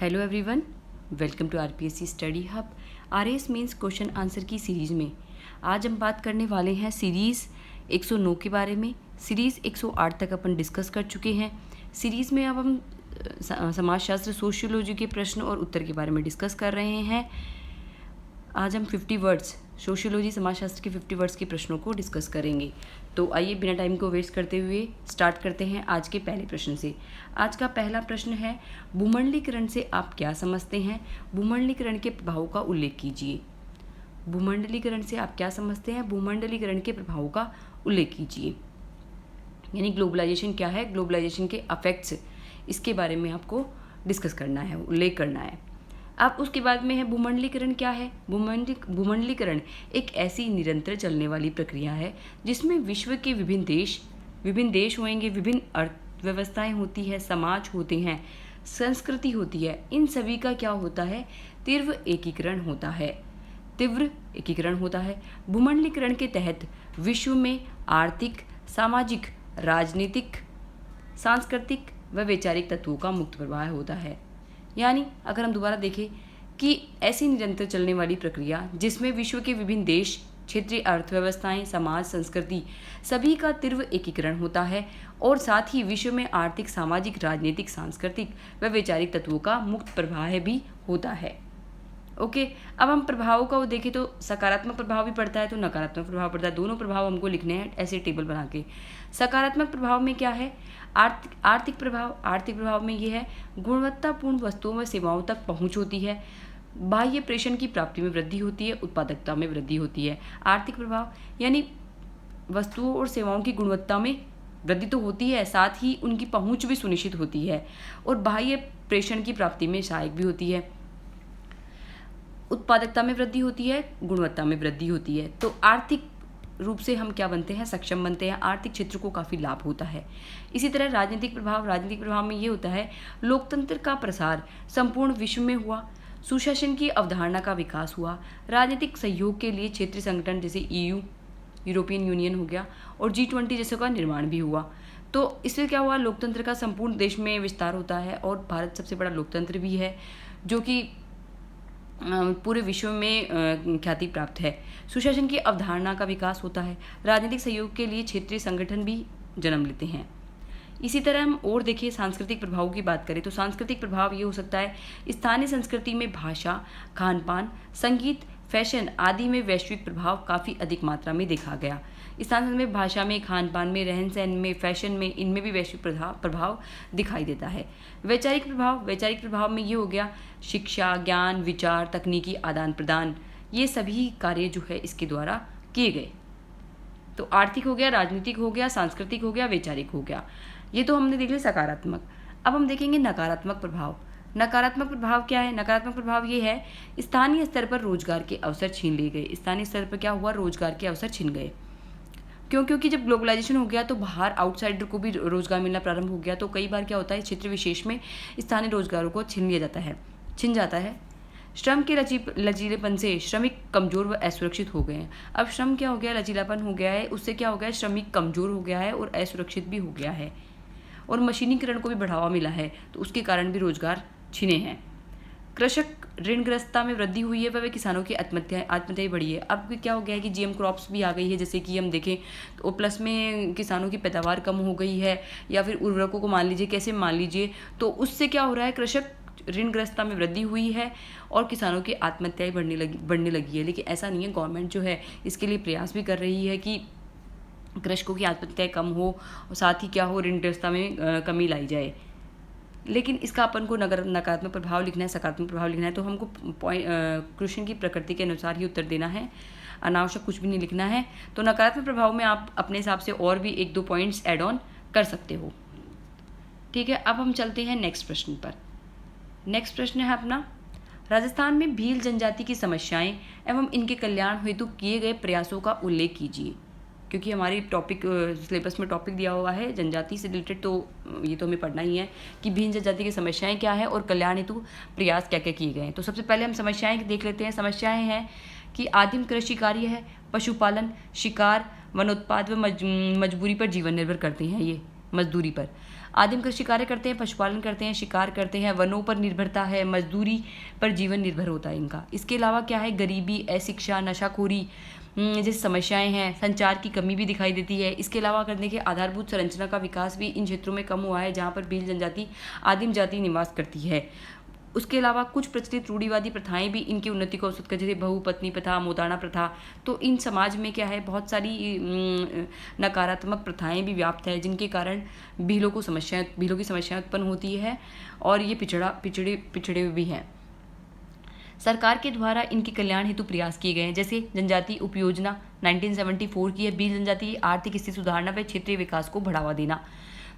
Hello everyone, welcome to RPSC study hub. RAS mains question answer की series में आज हम बात करने वाले हैं सीरीज़ 109 के बारे में। सीरीज़ 108 तक अपन डिस्कस कर चुके हैं। सीरीज़ में अब हम समाजशास्त्र सोशियोलॉजी के प्रश्न और उत्तर के बारे में डिस्कस कर रहे हैं। आज हम 50 वर्ड्स सोशियोलॉजी समाजशास्त्र के 50 वर्ड्स के प्रश्नों को डिस्कस करेंगे। तो आइए बिना टाइम को वेस्ट करते हुए स्टार्ट करते हैं आज के पहले प्रश्न से। आज का पहला प्रश्न है, भूमंडलीकरण से आप क्या समझते हैं? भूमंडलीकरण के प्रभावों का उल्लेख कीजिए। भूमंडलीकरण से आप क्या समझते हैं? भूमंडलीकरण के प्रभावों का उल्लेख कीजिए। यानी ग्लोबलाइजेशन क्या है, ग्लोबलाइजेशन के अफेक्ट्स, इसके बारे में आपको डिस्कस करना है, उल्लेख करना है। अब उसके बाद में है भूमंडलीकरण क्या है। भूमंडलीकरण एक ऐसी निरंतर चलने वाली प्रक्रिया है जिसमें विश्व के विभिन्न देश होंगे, विभिन्न अर्थव्यवस्थाएं होती है, समाज होते हैं, संस्कृति होती है। इन सभी का क्या होता है? तीव्र एकीकरण होता है। भूमंडलीकरण के तहत विश्व में आर्थिक, सामाजिक, राजनीतिक, सांस्कृतिक व वैचारिक तत्वों का मुक्त प्रवाह होता है। यानी अगर हम दोबारा देखें कि ऐसी निरंतर चलने वाली प्रक्रिया जिसमें विश्व के विभिन्न देश, क्षेत्रीय अर्थव्यवस्थाएं, समाज, संस्कृति सभी का तीव्र एकीकरण होता है और साथ ही विश्व में आर्थिक, सामाजिक, राजनीतिक, सांस्कृतिक व वैचारिक तत्वों का मुक्त प्रवाह भी होता है। ओके, अब हम प्रभावों का देखें तो सकारात्मक प्रभाव भी पड़ता है तो नकारात्मक प्रभाव पड़ता है। दोनों प्रभाव हमको लिखने हैं ऐसे टेबल बना के। सकारात्मक प्रभाव में क्या है? आर्थिक प्रभाव में ये है, गुणवत्तापूर्ण वस्तुओं व सेवाओं तक पहुंच होती है, बाह्य प्रेषण की प्राप्ति में वृद्धि होती है, उत्पादकता में वृद्धि होती है। आर्थिक प्रभाव यानी वस्तुओं और सेवाओं की गुणवत्ता में वृद्धि तो होती है, साथ ही उनकी पहुंच भी सुनिश्चित होती है और बाह्य प्रेषण की प्राप्ति में सहायक भी होती है। उत्पादकता में वृद्धि होती है, गुणवत्ता में वृद्धि होती है। तो आर्थिक रूप से हम क्या बनते हैं? सक्षम बनते हैं। आर्थिक क्षेत्र को काफ़ी लाभ होता है। इसी तरह राजनीतिक प्रभाव में ये होता है, लोकतंत्र का प्रसार संपूर्ण विश्व में हुआ, सुशासन की अवधारणा का विकास हुआ, राजनीतिक सहयोग के लिए क्षेत्रीय संगठन जैसे EU, यूरोपियन यूनियन हो गया, और G20 जैसे का निर्माण भी हुआ। तो इससे क्या हुआ? लोकतंत्र का संपूर्ण देश में विस्तार होता है और भारत सबसे बड़ा लोकतंत्र भी है जो कि पूरे विश्व में ख्याति प्राप्त है। सुशासन की अवधारणा का विकास होता है। राजनीतिक सहयोग के लिए क्षेत्रीय संगठन भी जन्म लेते हैं। इसी तरह हम और देखिए सांस्कृतिक प्रभावों की बात करें तो सांस्कृतिक प्रभाव ये हो सकता है, स्थानीय संस्कृति में भाषा, खान पान, संगीत, फैशन आदि में वैश्विक प्रभाव काफ़ी अधिक मात्रा में देखा गया। स्थान में, भाषा में, खान पान में, रहन सहन में, फैशन में, इनमें भी वैश्विक प्रभाव दिखाई देता है। वैचारिक प्रभाव में ये हो गया, शिक्षा, ज्ञान, विचार, तकनीकी आदान प्रदान, ये सभी कार्य जो है इसके द्वारा किए गए। तो आर्थिक हो गया, राजनीतिक हो गया, सांस्कृतिक हो गया, वैचारिक हो गया। ये तो हमने देख लिया सकारात्मक। अब हम देखेंगे नकारात्मक प्रभाव। नकारात्मक प्रभाव क्या है? नकारात्मक प्रभाव ये है, स्थानीय स्तर पर रोजगार के अवसर छीन लिए गए। स्थानीय स्तर पर क्या हुआ? रोजगार के अवसर छिन गए। क्योंकि जब ग्लोबलाइजेशन हो गया तो बाहर आउटसाइडर को भी रोजगार मिलना प्रारंभ हो गया। तो कई बार क्या होता है, क्षेत्र विशेष में स्थानीय रोजगारों को छिन जाता है। श्रम के लचीलेपन से श्रमिक कमजोर व असुरक्षित हो गए हैं। अब श्रम क्या हो गया? लचीलापन हो गया है, उससे क्या हो गया? श्रमिक कमजोर हो गया है और असुरक्षित भी हो गया है, और मशीनीकरण को भी बढ़ावा मिला है, तो उसके कारण भी रोजगार छिने हैं। कृषक ऋणग्रस्तता में वृद्धि हुई है व किसानों की आत्महत्याएं बढ़ी है। अब क्या हो गया है कि GM क्रॉप्स भी आ गई है, जैसे कि हम देखें तो प्लस में किसानों की पैदावार कम हो गई है, या फिर उर्वरकों को मान लीजिए, तो उससे क्या हो रहा है? कृषक ऋणग्रस्तता में वृद्धि हुई है और किसानों की आत्महत्याएं बढ़ने लगी है। लेकिन ऐसा नहीं है, गवर्नमेंट जो है इसके लिए प्रयास भी कर रही है कि कृषकों की आत्महत्याएं कम हो और साथ ही क्या हो, ऋणग्रस्तता में कमी लाई जाए। लेकिन इसका अपन को नकारात्मक प्रभाव लिखना है, सकारात्मक प्रभाव लिखना है, तो हमको क्वेश्चन की प्रकृति के अनुसार ही उत्तर देना है, अनावश्यक कुछ भी नहीं लिखना है। तो नकारात्मक प्रभाव में आप अपने हिसाब से और भी 1-2 पॉइंट्स ऐड ऑन कर सकते हो। ठीक है, अब हम चलते हैं नेक्स्ट प्रश्न पर। नेक्स्ट प्रश्न है अपना, राजस्थान में भील जनजाति की समस्याएं एवं इनके कल्याण हेतु किए गए प्रयासों का उल्लेख कीजिए। क्योंकि हमारी सिलेबस में टॉपिक दिया हुआ है जनजाति से रिलेटेड, तो ये तो हमें पढ़ना ही है कि भील जनजाति की समस्याएं क्या है और कल्याण हेतु प्रयास क्या क्या किए गए हैं। तो सबसे पहले हम समस्याएं देख लेते हैं। समस्याएं हैं कि आदिम कृषि कार्य है, पशुपालन, शिकार, वनोत्पाद व मजबूरी पर जीवन निर्भर करते हैं, ये मजदूरी पर। आदिम कृषि कार्य करते हैं, पशुपालन करते हैं, शिकार करते हैं, वनों पर निर्भरता है, मजदूरी पर जीवन निर्भर होता है इनका। इसके अलावा क्या है, गरीबी, अशिक्षा, नशाखोरी जैसी समस्याएं हैं, संचार की कमी भी दिखाई देती है। इसके अलावा करने के आधारभूत संरचना का विकास भी इन क्षेत्रों में कम हुआ है जहाँ पर भील जनजाति आदिम जाति निवास करती है। उसके अलावा कुछ प्रचलित रूढ़िवादी प्रथाएं भी इनकी उन्नति को अवसर कर, जैसे बहुपत्नी प्रथा, मोदाना प्रथा। तो इन समाज में क्या है, बहुत सारी नकारात्मक प्रथाएं भी व्याप्त है जिनके कारण भीलों की समस्याएं उत्पन्न होती है और ये पिछड़े भी हैं। सरकार के द्वारा इनके कल्याण हेतु प्रयास किए गए हैं, जैसे जनजाति उपयोजना 1974 की है, भील जनजाति की आर्थिक स्थिति सुधारना व क्षेत्रीय विकास को बढ़ावा देना।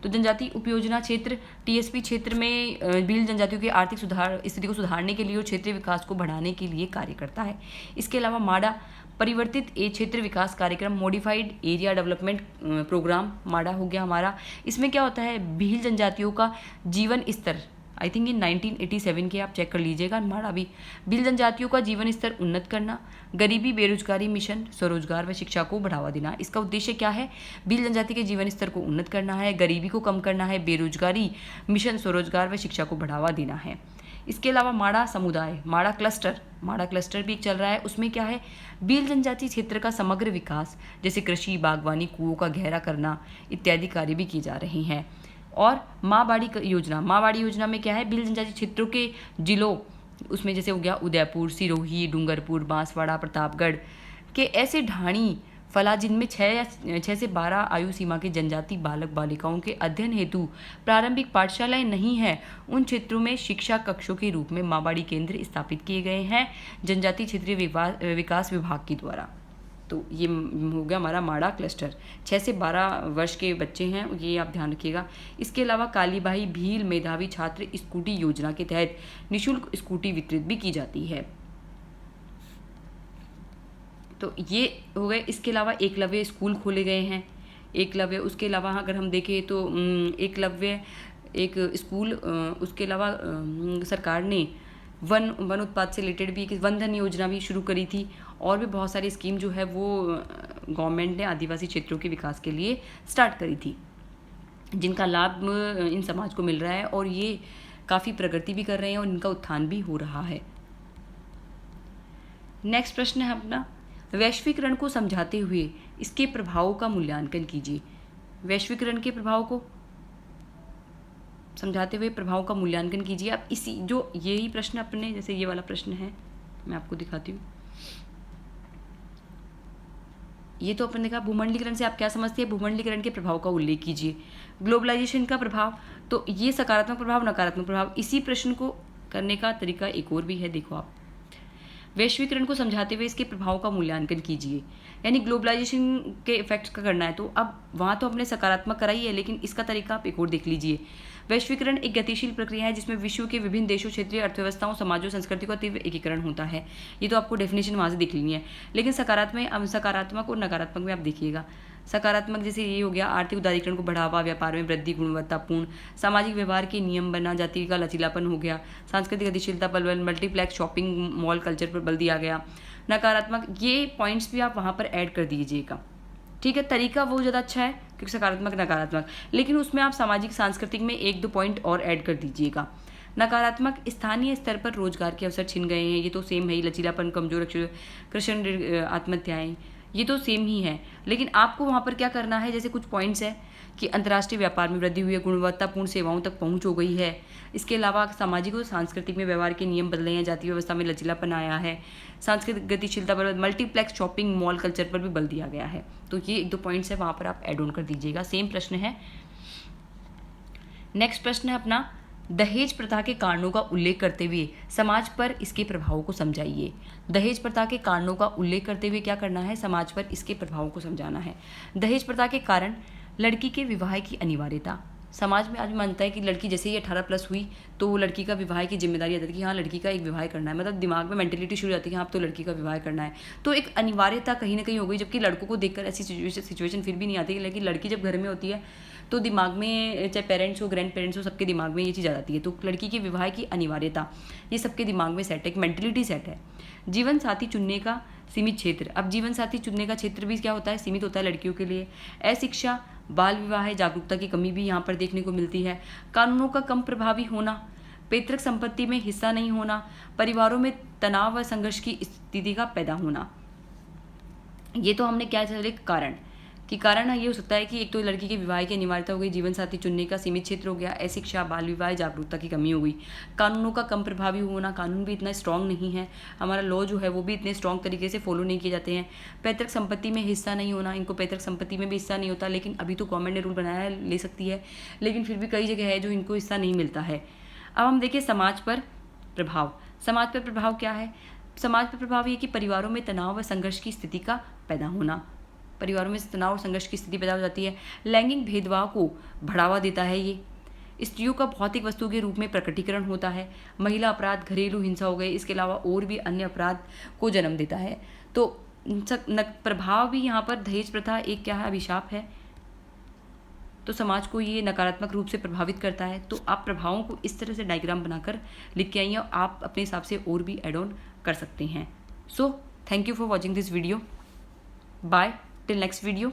तो जनजाति उपयोजना क्षेत्र टीएसपी क्षेत्र में भील जनजातियों की आर्थिक स्थिति को सुधारने के लिए और क्षेत्रीय विकास को बढ़ाने के लिए कार्य करता है। इसके अलावा माडा परिवर्तित क्षेत्र विकास कार्यक्रम, मॉडिफाइड एरिया डेवलपमेंट प्रोग्राम माडा हो गया हमारा। इसमें क्या होता है, भील जनजातियों का जीवन स्तर, आई थिंक ये 1987 के, आप चेक कर लीजिएगा, माड़ा भी। भील जनजातियों का जीवन स्तर उन्नत करना, गरीबी बेरोजगारी मिशन, स्वरोजगार व शिक्षा को बढ़ावा देना। इसका उद्देश्य क्या है, भील जनजाति के जीवन स्तर को उन्नत करना है, गरीबी को कम करना है, बेरोजगारी मिशन, स्वरोजगार व शिक्षा को बढ़ावा देना है। इसके अलावा माड़ा समुदाय, माड़ा क्लस्टर भी चल रहा है। उसमें क्या है, भील जनजाति क्षेत्र का समग्र विकास, जैसे कृषि, बागवानी, कुओं का गहरा करना इत्यादि कार्य भी किए जा रहे हैं। और माँबाड़ी योजना में क्या है, भील जनजाति क्षेत्रों के जिलों, उसमें जैसे हो गया उदयपुर, सिरोही, डूंगरपुर, बांसवाड़ा, प्रतापगढ़ के ऐसे ढाणी फला जिनमें 6 से 12 आयु सीमा के जनजाति बालक बालिकाओं के अध्ययन हेतु प्रारंभिक पाठशालाएं नहीं हैं, उन क्षेत्रों में शिक्षा कक्षों के रूप में माँबाड़ी केंद्र स्थापित किए गए हैं जनजाति क्षेत्रीय विकास विभाग के द्वारा। तो ये हो गया हमारा माड़ा क्लस्टर। 6 से 12 वर्ष के बच्चे हैं, ये आप ध्यान रखिएगा। इसके अलावा कालीबाई भील मेधावी छात्र स्कूटी योजना के तहत निःशुल्क स्कूटी वितरित भी की जाती है। तो ये हो गए। इसके अलावा एकलव्य स्कूल खोले गए हैं, एकलव्य। उसके अलावा अगर हम देखें तो एकलव्य एक स्कूल, उसके अलावा सरकार ने वन उत्पाद से रिलेटेड भी एक वन धन योजना भी शुरू करी थी, और भी बहुत सारी स्कीम जो है वो गवर्नमेंट ने आदिवासी क्षेत्रों के विकास के लिए स्टार्ट करी थी, जिनका लाभ इन समाज को मिल रहा है और ये काफ़ी प्रगति भी कर रहे हैं और इनका उत्थान भी हो रहा है। नेक्स्ट प्रश्न है अपना, वैश्वीकरण को समझाते हुए इसके प्रभावों का मूल्यांकन कीजिए। वैश्वीकरण के प्रभाव को समझाते हुए प्रभाव का मूल्यांकन कीजिए। आप इसी जो यही प्रश्न अपने, जैसे ये वाला प्रश्न है, मैं आपको दिखाती हूँ। ये तो अपन देखा, भूमंडलीकरण से आप क्या समझते हैं, भूमंडलीकरण के प्रभाव का उल्लेख कीजिए। ग्लोबलाइजेशन का प्रभाव, तो ये सकारात्मक प्रभाव, नकारात्मक प्रभाव। इसी प्रश्न को करने का तरीका एक और भी है, देखो आप। वैश्वीकरण को समझाते हुए इसके प्रभाव का मूल्यांकन कीजिए, यानी ग्लोबलाइजेशन के इफेक्ट्स का करना है। तो अब वहाँ तो हमने सकारात्मक कराई है, लेकिन इसका तरीका आप एक और देख लीजिए। वैश्वीकरण एक गतिशील प्रक्रिया है जिसमें विश्व के विभिन्न देशों, क्षेत्रीय अर्थव्यवस्थाओं, समाजों, संस्कृति का तीव्र एकीकरण होता है। ये तो आपको डेफिनेशन वहाँ से देख लेनी है। लेकिन सकारात्मक और नकारात्मक में आप देखिएगा। सकारात्मक जैसे ये हो गया, आर्थिक उदारीकरण को बढ़ावा, व्यापार में वृद्धि, गुणवत्तापूर्ण सामाजिक व्यवहार के नियम बना, जाति का लचीलापन हो गया, सांस्कृतिक गतिशीलता पर, मल्टीप्लेक्स शॉपिंग मॉल कल्चर पर बल दिया गया। नकारात्मक, ये पॉइंट्स भी आप वहाँ पर ऐड कर दीजिएगा, ठीक है। तरीका वो ज़्यादा अच्छा है क्योंकि सकारात्मक नकारात्मक, लेकिन उसमें आप सामाजिक सांस्कृतिक में 1-2 पॉइंट और ऐड कर दीजिएगा। नकारात्मक, स्थानीय स्तर पर रोजगार के अवसर छिन गए हैं, ये तो सेम है ही। लचीलापन, कमजोर, कृषि आत्महत्याएं, ये तो सेम ही है। लेकिन आपको वहाँ पर क्या करना है, जैसे कुछ पॉइंट्स है कि अंतर्राष्ट्रीय व्यापार में वृद्धि हुई है, गुणवत्तापूर्ण सेवाओं तक पहुँच हो गई है। इसके अलावा सामाजिक और सांस्कृतिक में व्यवहार के नियम बदले हैं, जातीय व्यवस्था में लचीलापन आया है, सांस्कृतिक गतिशीलता पर, मल्टीप्लेक्स शॉपिंग मॉल कल्चर पर भी बल दिया गया है। तो ये 1-2 पॉइंट्स है, वहाँ पर आप एड ऑन कर दीजिएगा। सेम प्रश्न है। नेक्स्ट प्रश्न है अपना, दहेज प्रथा के कारणों का उल्लेख करते हुए समाज पर इसके प्रभावों को समझाइए। दहेज प्रथा के कारणों का उल्लेख करते हुए क्या करना है, समाज पर इसके प्रभावों को समझाना है। दहेज प्रथा के कारण, लड़की के विवाह की अनिवार्यता। समाज में आज मानता है कि लड़की जैसे ही 18+ हुई तो वो लड़की का विवाह की जिम्मेदारी आती है कि हाँ लड़की का एक विवाह करना है, मतलब दिमाग में मेंटेलिटी शुरू हो जाती है कि हाँ अब तो लड़की का विवाह करना है। तो एक अनिवार्यता कहीं ना कहीं हो गई, जबकि लड़कों को देखकर ऐसी सिचुएशन फिर भी नहीं आती। लेकिन लड़की जब घर में होती है तो दिमाग में, चाहे पेरेंट्स हो, ग्रैंड पेरेंट्स हो, सबके दिमाग में ये चीज़ आ जाती है। तो लड़की के विवाह की अनिवार्यता, ये सबके दिमाग में सेट है, एक मेंटेलिटी सेट है। जीवन साथी चुनने का सीमित क्षेत्र, अब जीवन साथी चुनने का क्षेत्र भी क्या होता है, सीमित होता है लड़कियों के लिए। अशिक्षा, बाल विवाह, जागरूकता की कमी भी यहाँ पर देखने को मिलती है। कानूनों का कम प्रभावी होना, पैतृक संपत्ति में हिस्सा नहीं होना, परिवारों में तनाव व संघर्ष की स्थिति का पैदा होना। ये तो हमने क्या चले कारण कि कारण ये हो सकता है कि एक तो लड़की के विवाह की अनिवार्यता हो गई, जीवन साथी चुनने का सीमित क्षेत्र हो गया, अशिक्षा, बाल विवाह, जागरूकता की कमी हो गई, कानूनों का कम प्रभावी होना, कानून भी इतना स्ट्रांग नहीं है, हमारा लॉ जो है वो भी इतने स्ट्रांग तरीके से फॉलो नहीं किए जाते हैं। पैतृक संपत्ति में हिस्सा नहीं होना, इनको पैतृक संपत्ति में भी हिस्सा नहीं होता, लेकिन अभी तो गवर्नमेंट ने रूल बनाया ले सकती है, लेकिन फिर भी कई जगह है जो इनको हिस्सा नहीं मिलता है। अब हम देखिए समाज पर प्रभाव। समाज पर प्रभाव क्या है? समाज पर प्रभाव ये कि परिवारों में तनाव व संघर्ष की स्थिति का पैदा होना, परिवारों में तनाव और संघर्ष की स्थिति पैदा हो जाती है। लैंगिक भेदभाव को बढ़ावा देता है ये। स्त्रियों का भौतिक वस्तु के रूप में प्रकटीकरण होता है। महिला अपराध, घरेलू हिंसा हो गए, इसके अलावा और भी अन्य अपराध को जन्म देता है। तो प्रभाव भी यहाँ पर दहेज प्रथा एक क्या है, अभिशाप है, तो समाज को ये नकारात्मक रूप से प्रभावित करता है। तो आप प्रभावों को इस तरह से डायग्राम बनाकर लिख के आइए, आप अपने हिसाब से और भी एड ऑन कर सकते हैं। So thank you for watching this video. Bye till next video.